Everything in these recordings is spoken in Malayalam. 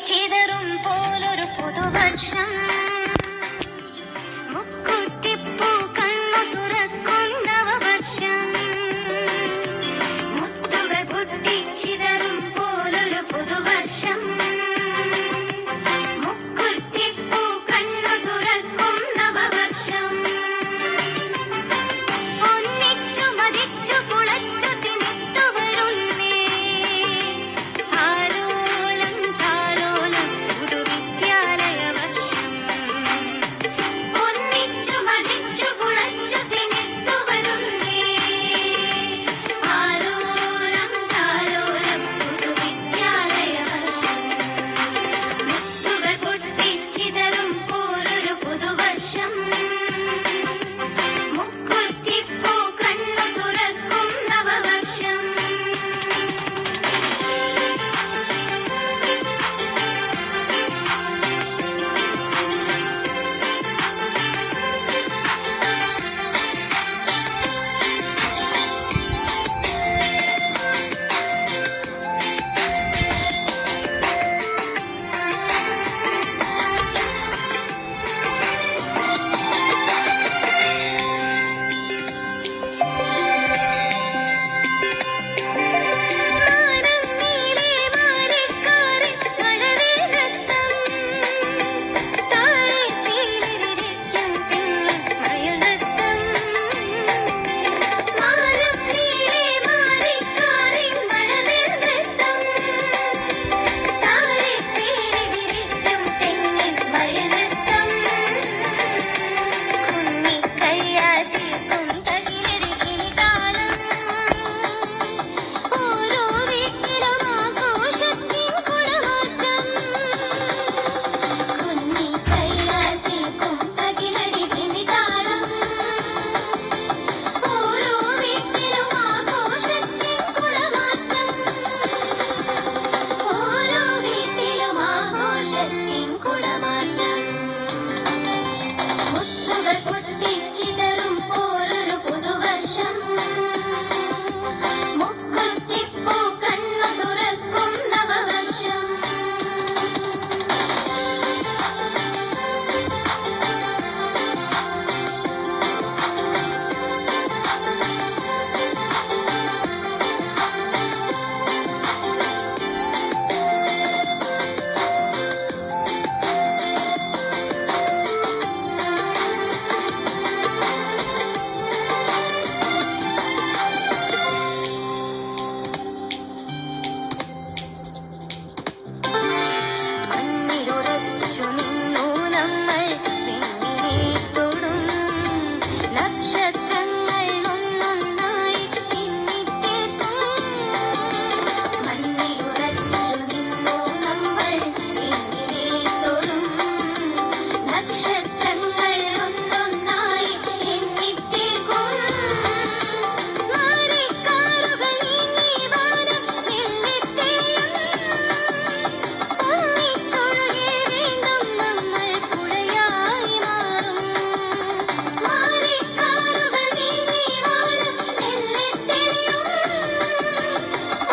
ചിതറും പോലൊരു പുതുവർഷം മുക്കുറ്റിപ്പൂ കണ്ണു തുറക്കും നവവർഷം മുത്തുകൾ പൊട്ടിച്ചിതറും പോലൊരു പുതുവർഷം മുക്കുറ്റിപ്പൂ കണ്ണു തുറക്കും നവവർഷം ഒന്നിച്ചു മതിച്ചു കുളച്ചു തിമിർത്തു വരുന്നേ താലോലം താലോലം പുതുവിദ്യാലയ വർഷം ഒന്നിച്ചു മതിച്ചു കുളച്ചു തിമിർത്തു വരുന്നേ താലോലം താലോലം പുതുവിദ്യാലയ വർഷം മുത്തുകൾ പൊട്ടിച്ചിതറും പോലൊരു പുതുവർഷം മുക്കുറ്റിപ്പൂ കണ്ണു തുറക്കും നവവർഷം മുത്തുകൾ പൊട്ടിച്ചിതറും പോലൊരു പുതുവർഷം മുക്കുറ്റിപ്പൂ കണ്ണു തുറക്കും നവവർഷം മണ്ണിലുറച്ചു നിന്നു നമ്മൾ പിന്നിനെ തൊടും നക്ഷത്രങ്ങൾ ഒന്നൊന്നായി പിന്നിത്തേക്കും മണ്ണിലുറച്ചു നിന്നു നമ്മൾ പിന്നിനെ തൊടും നക്ഷത്രങ്ങൾ ഒന്നൊന്നായി എണ്ണിത്തേക്കും മാറിക്കാറുകൾ നീങ്ങി വാനം എണ്ണിത്തേയും ഒന്നിച്ചൊഴുകി വീണ്ടും നമ്മൾ പുഴയായി മാറും മാറിക്കാറുകൾ നീങ്ങി വാനം എണ്ണിത്തേയും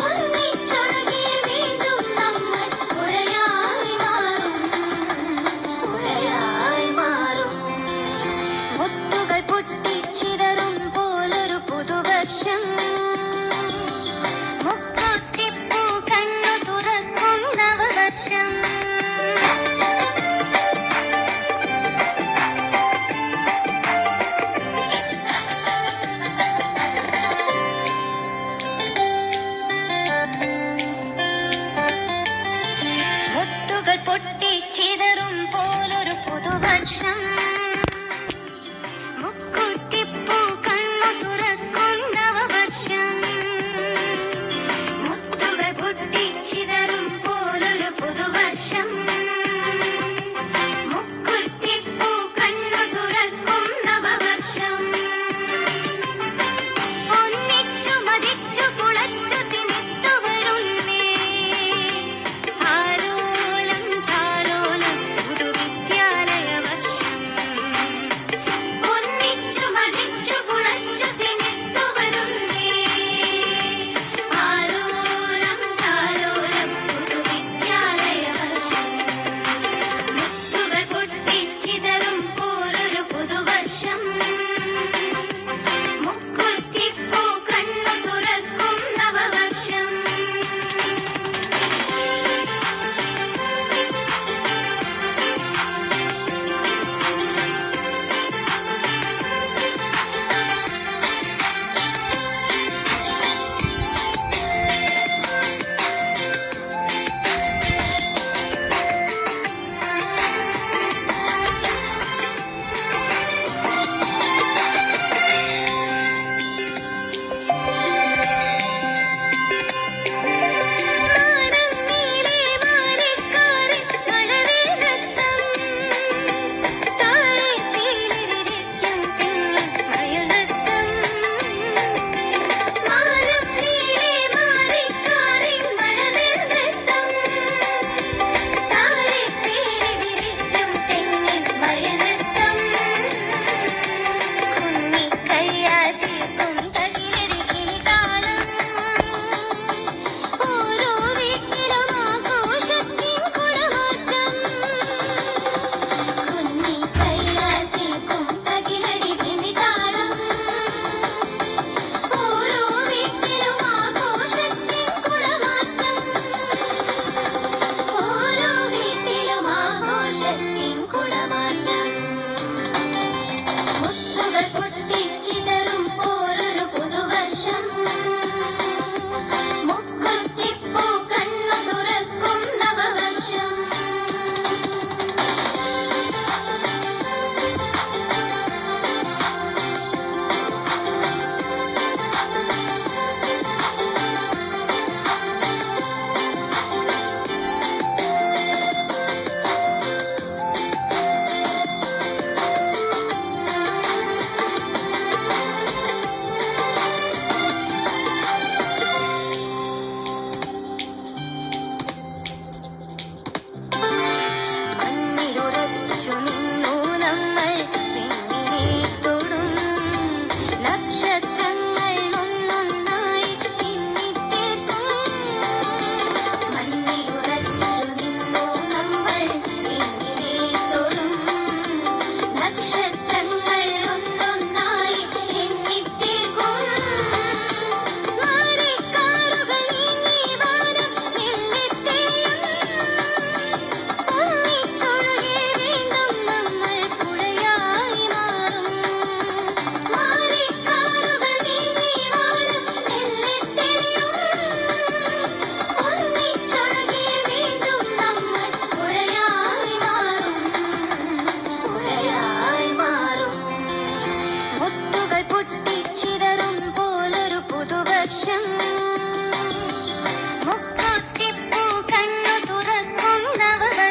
ഒന്നിച്ചൊഴുകി വീണ്ടും നമ്മൾ പുഴയായി മാറും മുത്തുകൾ പൊട്ടിച്ചിതറും പോലൊരു പുതുവർഷം മുക്കുറ്റിപ്പൂ കണ്ണു തുറക്കും നവവർഷം മുത്തുകൾ പൊട്ടിച്ചിതറും പോലൊരു പുതുവർഷം മുക്കുറ്റിപ്പൂ കണ്ണു തുറക്കും നവവർഷം മുത്തുകൾ പൊട്ടിച്ചിതറും പോലൊരു പുതുവർഷം മുക്കുറ്റിപ്പൂ കണ്ണു തുറക്കും നവവർഷം ഒന്നിച്ചു മതിച്ചു കുളച്ചു തിമിർത്തു വരുന്നേ താലോലം താലോലം പുതുവിദ്യാലയ വർഷം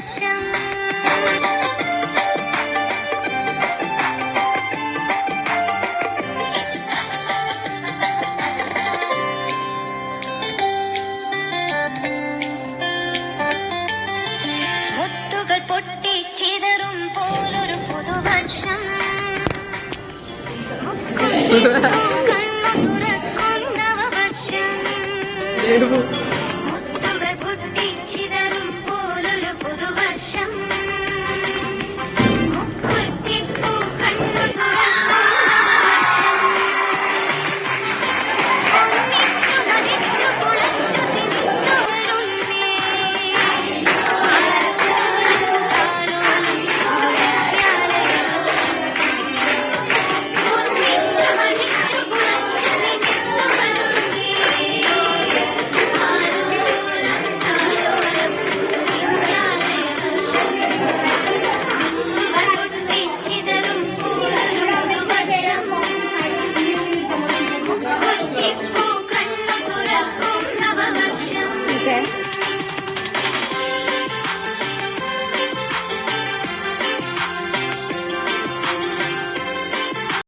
പുതുവർഷം. മുത്തുകൾ പൊട്ടിച്ചിതറും പോലൊരു പുതുവർഷം. കണ്ണു തുറക്കും നവവർഷം.